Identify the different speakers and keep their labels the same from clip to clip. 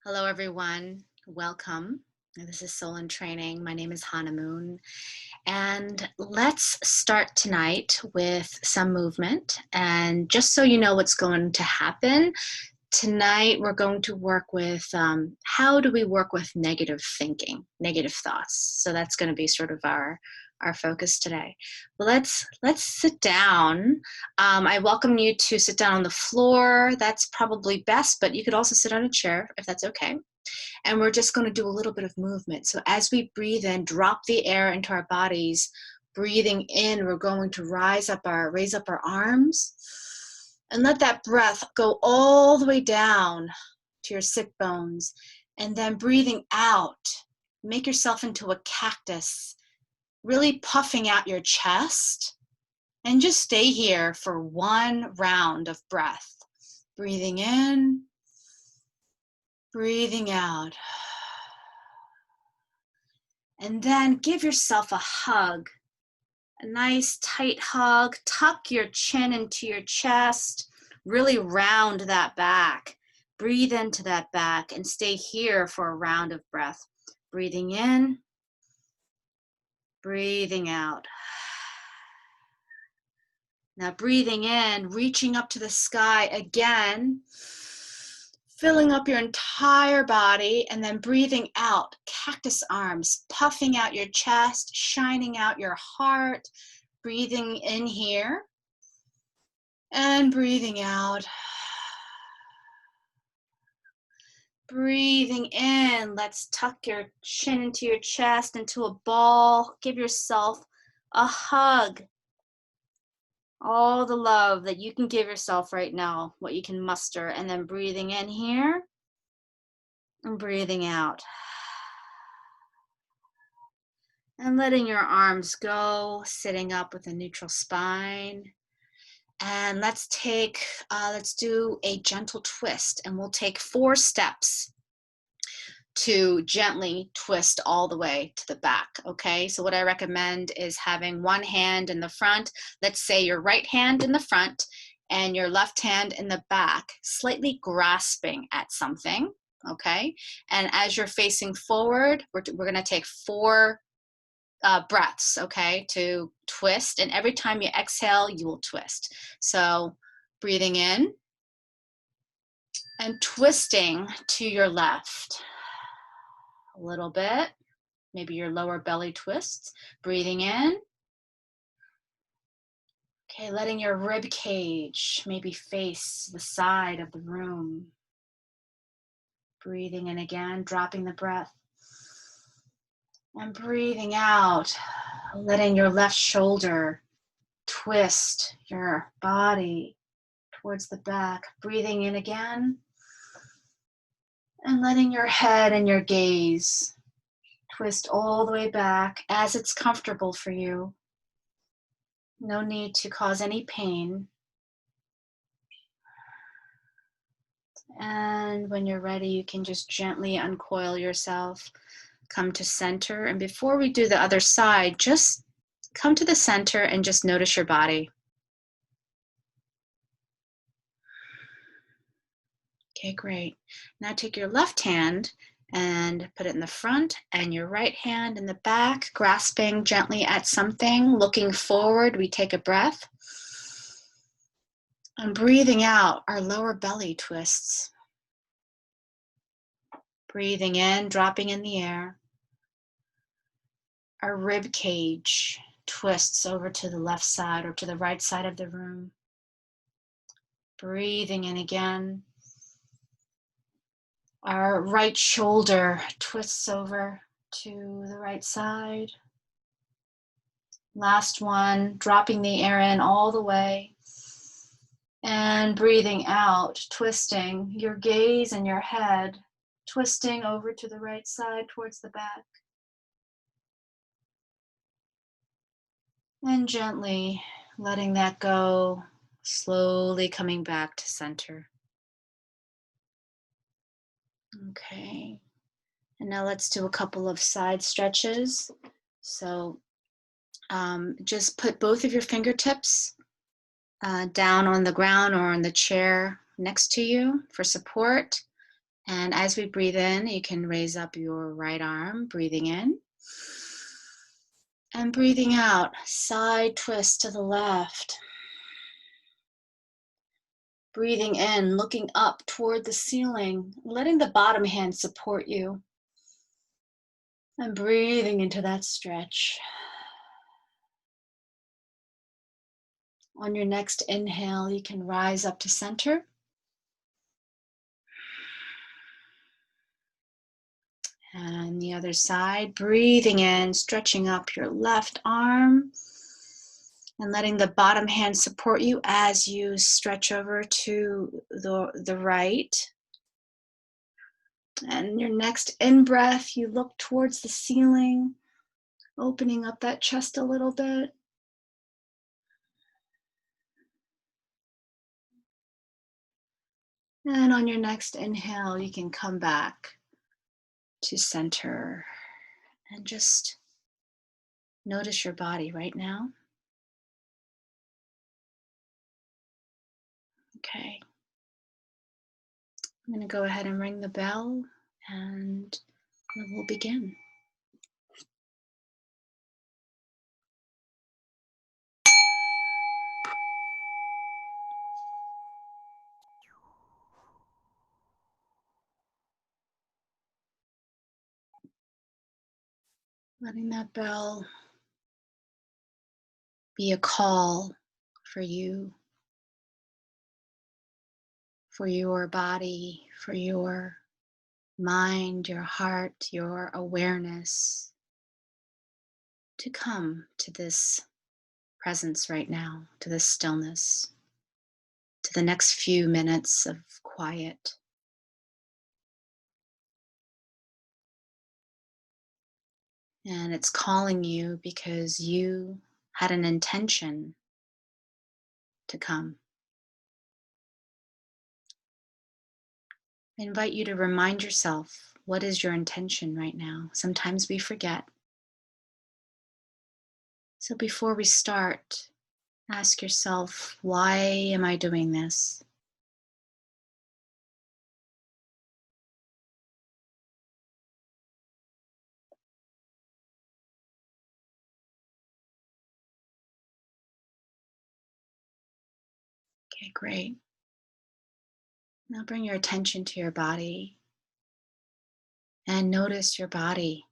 Speaker 1: Hello, everyone. Welcome. This is Soul in Training. My name is Hannah Moon. And let's start tonight with some movement. And just so you know what's going to happen, tonight we're going to work with how do we work with negative thinking, negative thoughts. So that's going to be sort of our focus today. Well, let's sit down. I welcome you to sit down on the floor. That's probably best, but you could also sit on a chair if that's okay. And we're just going to do a little bit of movement. So as we breathe in, drop the air into our bodies. Breathing in, we're going to raise up our arms and let that breath go all the way down to your sit bones. And then breathing out, make yourself into a cactus, really puffing out your chest, and just stay here for one round of breath. Breathing in, breathing out. And then give yourself a hug, a nice tight hug. Tuck your chin into your chest, really round that back. Breathe into that back and stay here for a round of breath. Breathing in, breathing out. Now breathing in, reaching up to the sky again, filling up your entire body, and then breathing out, cactus arms, puffing out your chest, shining out your heart, breathing in here, and breathing out. Breathing in, let's tuck your chin into your chest, into a ball. Give yourself a hug. All the love that you can give yourself right now, what you can muster, and then breathing in here and breathing out. And letting your arms go, sitting up with a neutral spine. And let's do a gentle twist, and we'll take 4 steps to gently twist all the way to the back, okay? So what I recommend is having one hand in the front. Let's say your right hand in the front and your left hand in the back, slightly grasping at something, okay? And as you're facing forward, we're gonna take 4 breaths, okay, to twist. And every time you exhale, you will twist. So breathing in and twisting to your left. A little bit, maybe your lower belly twists. Breathing in. Okay, letting your rib cage maybe face the side of the room. Breathing in again, dropping the breath. And breathing out, letting your left shoulder twist your body towards the back. Breathing in again. And letting your head and your gaze twist all the way back as it's comfortable for you. No need to cause any pain. And when you're ready, you can just gently uncoil yourself, come to center. And before we do the other side, just come to the center and just notice your body. Okay, great. Now take your left hand and put it in the front, and your right hand in the back, grasping gently at something, looking forward. We take a breath. And breathing out, our lower belly twists. Breathing in, dropping in the air. Our rib cage twists over to the left side or to the right side of the room. Breathing in again. Our right shoulder twists over to the right side. Last one, dropping the air in all the way. And breathing out, twisting your gaze and your head, twisting over to the right side towards the back. And gently letting that go, slowly coming back to center. Okay, and now let's do a couple of side stretches. So just put both of your fingertips down on the ground or on the chair next to you for support, And as we breathe in, you can raise up your right arm, breathing in. And breathing out, side twist to the left. Breathing in, looking up toward the ceiling, letting the bottom hand support you. And breathing into that stretch. On your next inhale, you can rise up to center. And the other side, breathing in, stretching up your left arm and letting the bottom hand support you as you stretch over to the right. And your next in-breath, you look towards the ceiling, opening up that chest a little bit. And on your next inhale, you can come back to center and just notice your body right now. Okay. I'm going to go ahead and ring the bell and we'll begin. Letting that bell be a call for you, for your body, for your mind, your heart, your awareness to come to this presence right now, to this stillness, to the next few minutes of quiet. And it's calling you because you had an intention to come. I invite you to remind yourself, what is your intention right now? Sometimes we forget. So before we start, ask yourself, why am I doing this? Okay, great. Now bring your attention to your body and notice your body.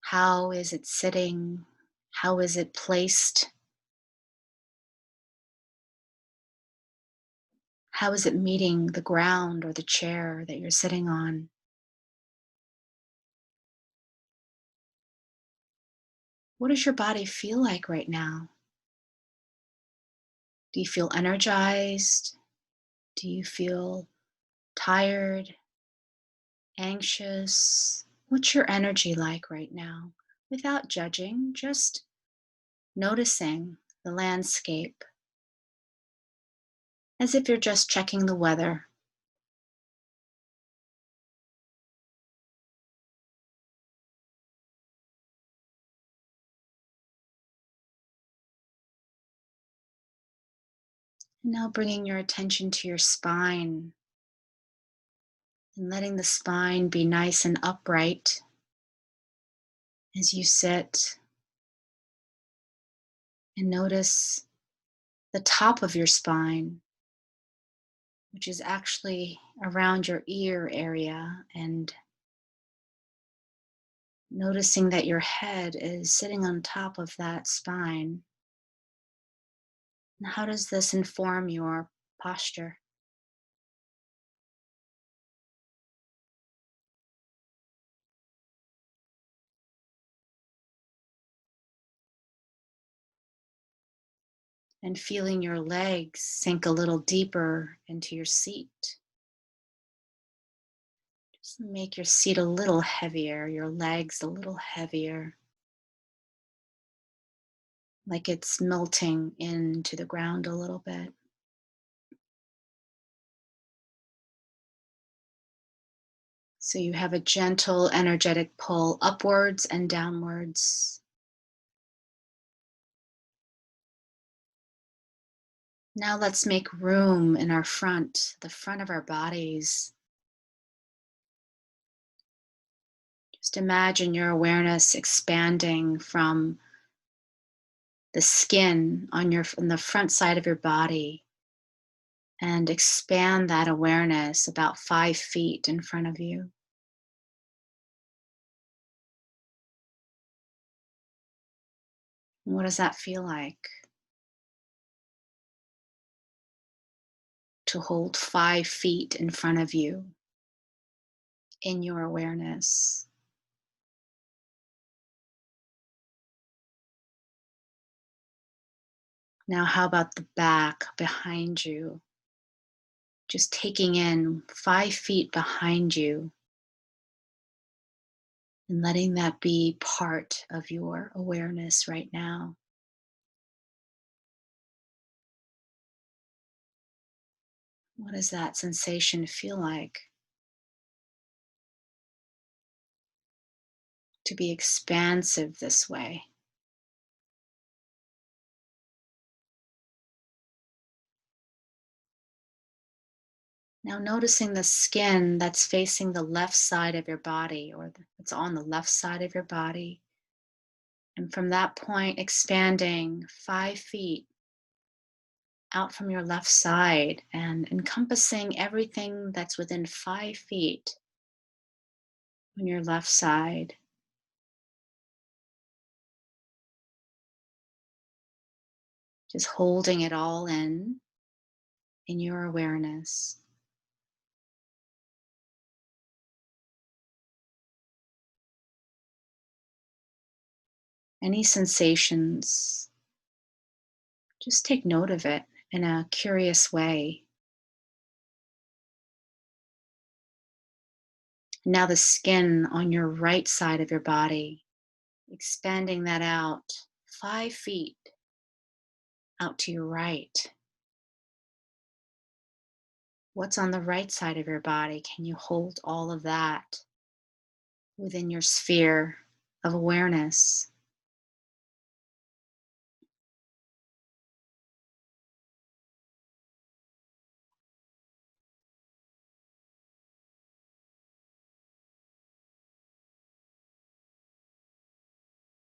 Speaker 1: How is it sitting? How is it placed? How is it meeting the ground or the chair that you're sitting on? What does your body feel like right now? Do you feel energized? Do you feel tired, anxious? What's your energy like right now? Without judging, just noticing the landscape as if you're just checking the weather. And now bringing your attention to your spine and letting the spine be nice and upright as you sit, and notice the top of your spine, which is actually around your ear area, and noticing that your head is sitting on top of that spine. And how does this inform your posture? And feeling your legs sink a little deeper into your seat. Just make your seat a little heavier, your legs a little heavier, like it's melting into the ground a little bit. So you have a gentle, energetic pull upwards and downwards. Now let's make room in our front, the front of our bodies, Just imagine your awareness expanding from the skin on the front side of your body and expand that awareness about 5 feet in front of you. What does that feel like to hold 5 feet in front of you in your awareness? Now, how about the back behind you? Just taking in 5 feet behind you and letting that be part of your awareness right now. What does that sensation feel like to be expansive this way? Now, noticing the skin that's facing the left side of your body or it's on the left side of your body. And from that point, expanding 5 feet out from your left side and encompassing everything that's within 5 feet on your left side. Just holding it all in your awareness. Any sensations, just take note of it in a curious way. Now, the skin on your right side of your body, expanding that out 5 feet out to your right. What's on the right side of your body? Can you hold all of that within your sphere of awareness?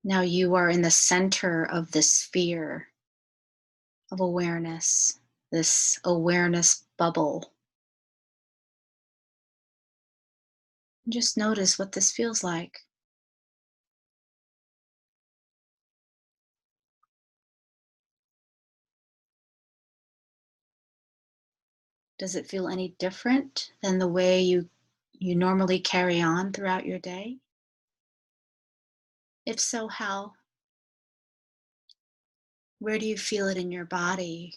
Speaker 1: Now you are in the center of this sphere of awareness, this awareness bubble. Just notice what this feels like. Does it feel any different than the way you normally carry on throughout your day? If so, how? Where do you feel it in your body?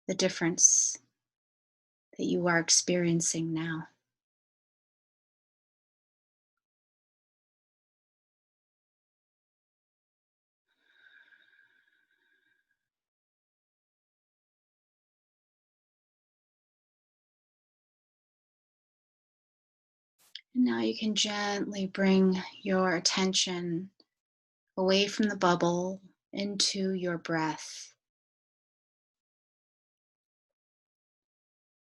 Speaker 1: The difference that you are experiencing now. And now you can gently bring your attention away from the bubble into your breath.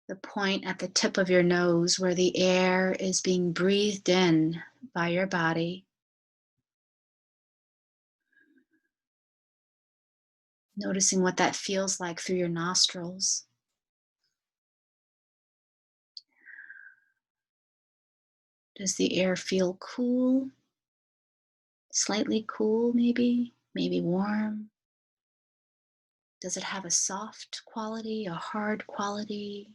Speaker 1: The point at the tip of your nose where the air is being breathed in by your body. Noticing what that feels like through your nostrils. Does the air feel cool? Slightly cool, maybe? Maybe warm? Does it have a soft quality, a hard quality?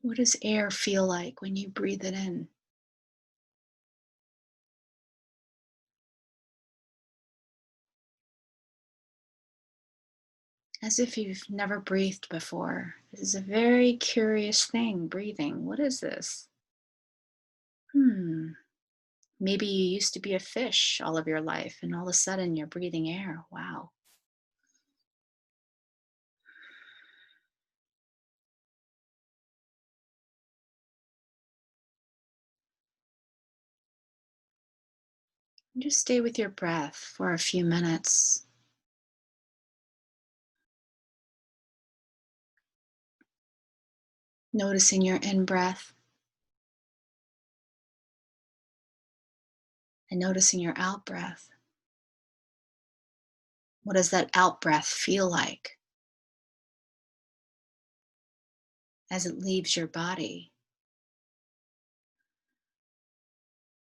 Speaker 1: What does air feel like when you breathe it in? As if you've never breathed before. This is a very curious thing, breathing. What is this? Maybe you used to be a fish all of your life and all of a sudden you're breathing air. Wow. And just stay with your breath for a few minutes. Noticing your in breath and noticing your out breath. What does that out breath feel like as it leaves your body?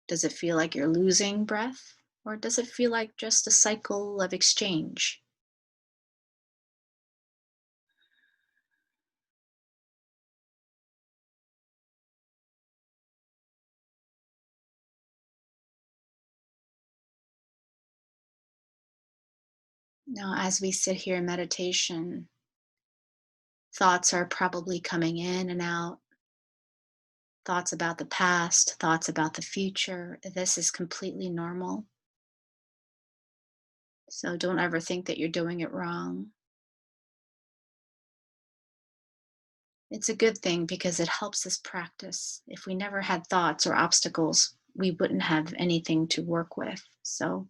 Speaker 1: Does it feel like you're losing breath? Or does it feel like just a cycle of exchange? Now, as we sit here in meditation, thoughts are probably coming in and out. Thoughts about the past, thoughts about the future. This is completely normal. So don't ever think that you're doing it wrong. It's a good thing because it helps us practice. If we never had thoughts or obstacles, we wouldn't have anything to work with. So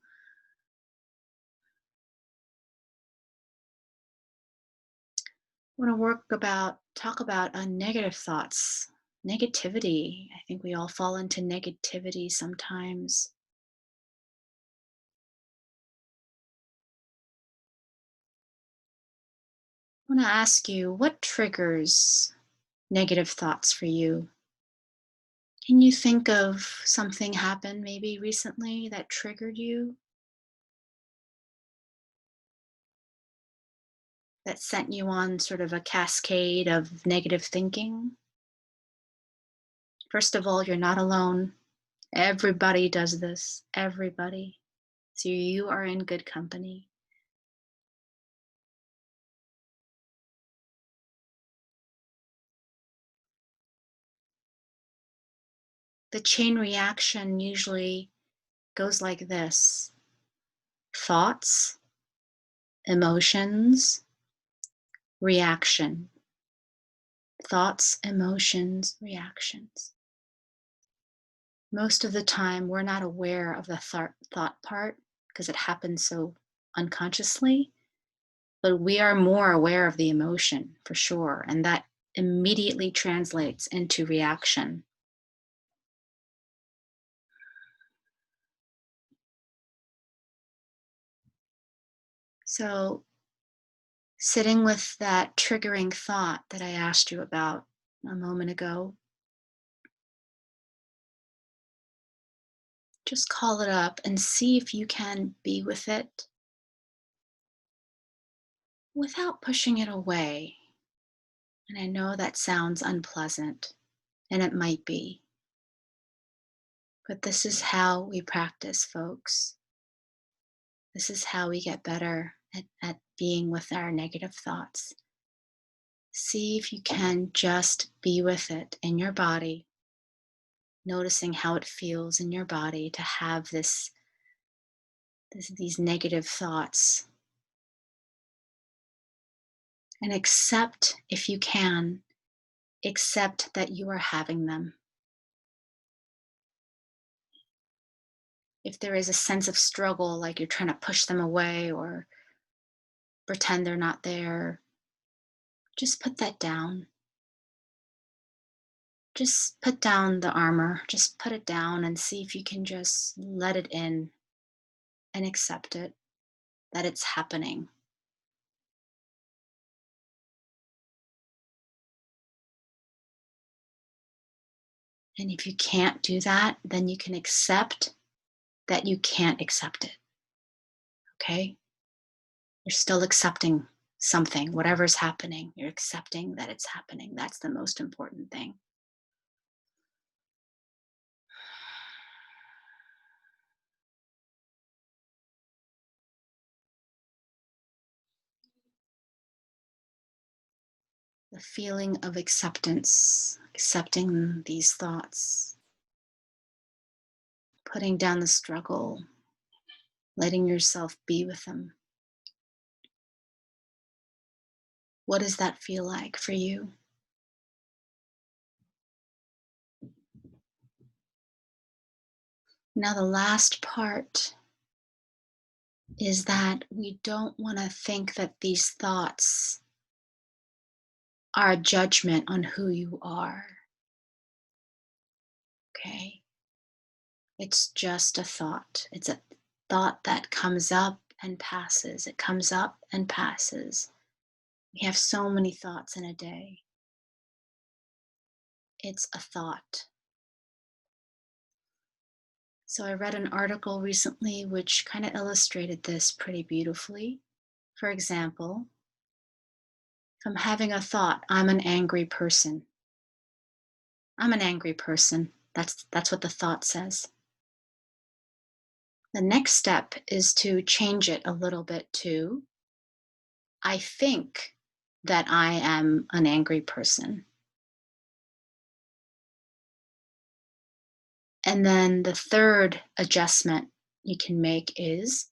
Speaker 1: I want to talk about negative thoughts, negativity. I think we all fall into negativity sometimes. I want to ask you, what triggers negative thoughts for you? Can you think of something happened maybe recently that triggered you, that sent you on sort of a cascade of negative thinking? First of all, you're not alone. Everybody does this. Everybody. So you are in good company. The chain reaction usually goes like this: thoughts, emotions, reaction. Thoughts, emotions, reactions. Most of the time, we're not aware of the thought part because it happens so unconsciously, but we are more aware of the emotion for sure. And that immediately translates into reaction. So, sitting with that triggering thought that I asked you about a moment ago, just call it up and see if you can be with it without pushing it away. And I know that sounds unpleasant, and it might be, but this is how we practice, folks. This is how we get better at being with our negative thoughts. See if you can just be with it in your body, noticing how it feels in your body to have these negative thoughts. And accept, if you can, accept that you are having them. If there is a sense of struggle, like you're trying to push them away or pretend they're not there, just put that down. Just put down the armor, just put it down and see if you can just let it in and accept it, that it's happening. And if you can't do that, then you can accept that you can't accept it. Okay? You're still accepting something, whatever's happening, you're accepting that it's happening. That's the most important thing. The feeling of acceptance, accepting these thoughts, putting down the struggle, letting yourself be with them. What does that feel like for you? Now, the last part is that we don't want to think that these thoughts are a judgment on who you are. Okay? It's just a thought. It's a thought that comes up and passes. It comes up and passes. We have so many thoughts in a day. It's a thought. So I read an article recently which kind of illustrated this pretty beautifully. For example, if I'm having a thought, I'm an angry person. I'm an angry person. That's what the thought says. The next step is to change it a little bit to I think that I am an angry person. And then the third adjustment you can make is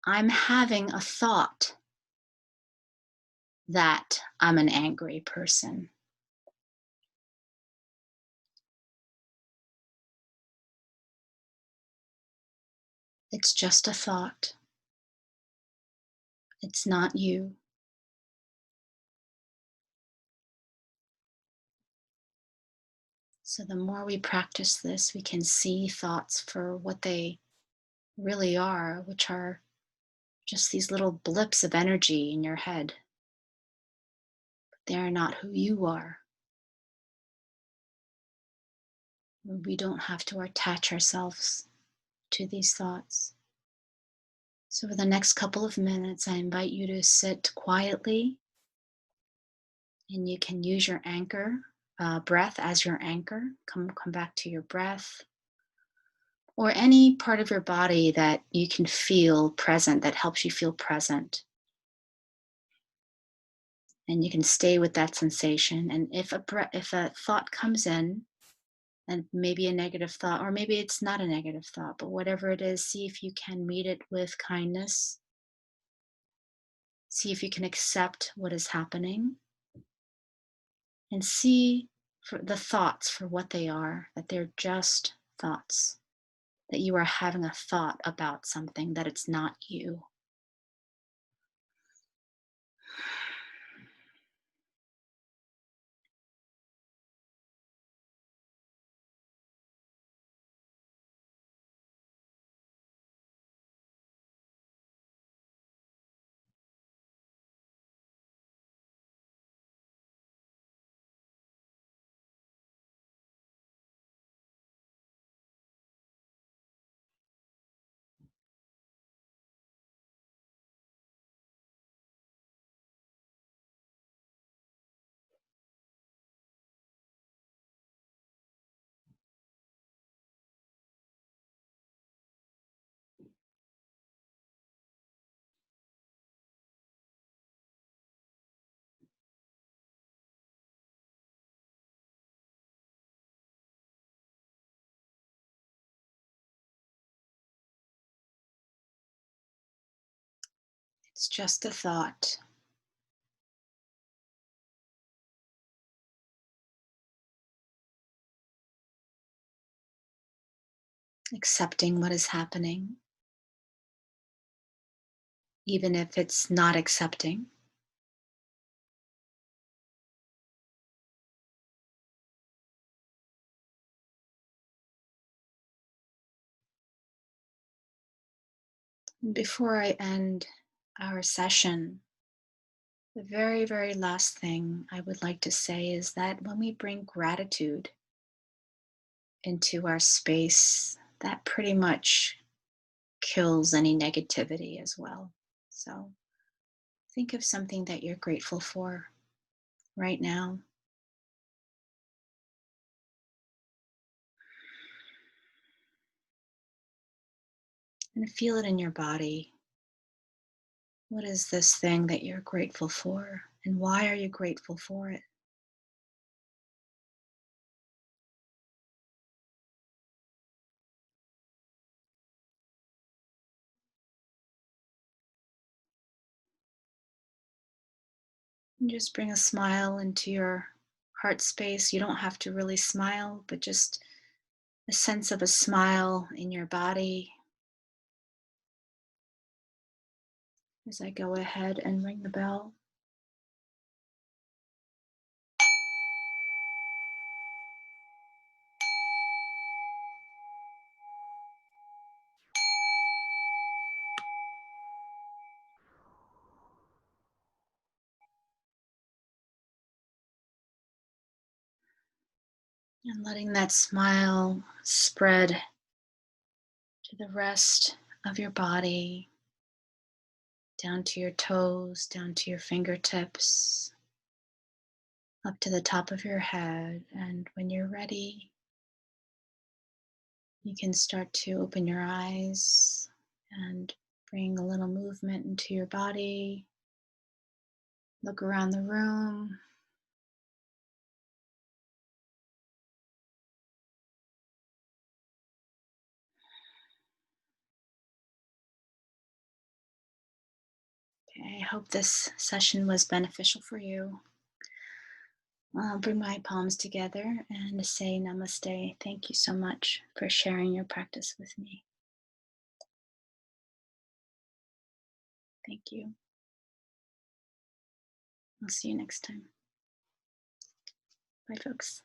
Speaker 1: I'm having a thought that I'm an angry person. It's just a thought. It's not you. So the more we practice this, we can see thoughts for what they really are, which are just these little blips of energy in your head. They are not who you are. We don't have to attach ourselves to these thoughts. So, for the next couple of minutes, I invite you to sit quietly, and you can use your anchor, breath as your anchor. Come back to your breath, or any part of your body that you can feel present, that helps you feel present. And you can stay with that sensation. And if a thought comes in, and maybe a negative thought, or maybe it's not a negative thought, but whatever it is, see if you can meet it with kindness. See if you can accept what is happening, and see for the thoughts for what they are, that they're just thoughts, that you are having a thought about something, that it's not you. It's just a thought. Accepting what is happening, even if it's not accepting. And before I end our session, the very, very last thing I would like to say is that when we bring gratitude into our space, that pretty much kills any negativity as well. So think of something that you're grateful for right now. And feel it in your body. What is this thing that you're grateful for? And why are you grateful for it? And just bring a smile into your heart space. You don't have to really smile, but just a sense of a smile in your body as I go ahead and ring the bell. And letting that smile spread to the rest of your body, down to your toes, down to your fingertips, up to the top of your head. And when you're ready, you can start to open your eyes and bring a little movement into your body. Look around the room. Okay, I hope this session was beneficial for you. I'll bring my palms together and say namaste. Thank you so much for sharing your practice with me. Thank you. I'll see you next time. Bye, folks.